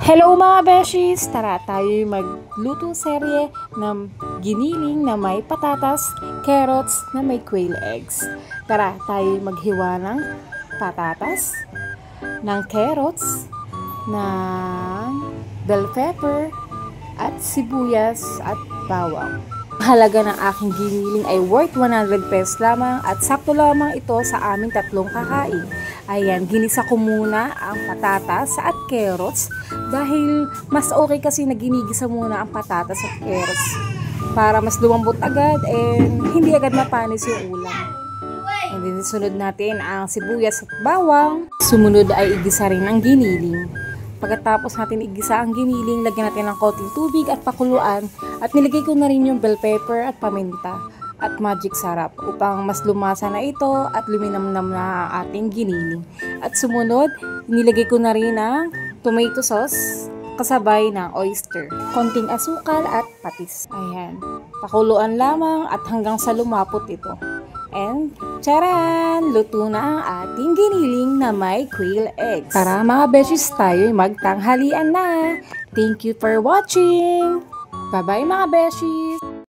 Hello mga beshies! Tara tayo magluto serye ng giniling na may patatas, carrots na may quail eggs. Tara tayo maghiwa ng patatas, ng carrots, ng bell pepper, at sibuyas at bawang. Halaga ng aking giniling ay worth 100 pesos lamang at sakto lamang ito sa aming tatlong kakain. Ayan, ginisa ko muna ang patatas at carrots dahil mas okay kasi na ginigisa muna ang patatas at carrots para mas lumambot agad and hindi agad mapanis yung ulam. And then sunod natin ang sibuyas at bawang. Sumunod ay igisa rin ang giniling. Pagkatapos natin igisa ang giniling, lagyan natin ng konting tubig at pakuluan at nilagay ko na rin yung bell pepper at paminta at magic sarap upang mas lumasa na ito at luminamnam na ang ating giniling. At sumunod, nilagay ko na rin ang tomato sauce kasabay ng oyster, konting asukal at patis. Ayan, pakuluan lamang at hanggang sa lumapot ito. And charan! Luto na ang ating giniling na may quail eggs. Tara mga beshies, tayo magtanghalian na. Thank you for watching! Bye bye mga beshies!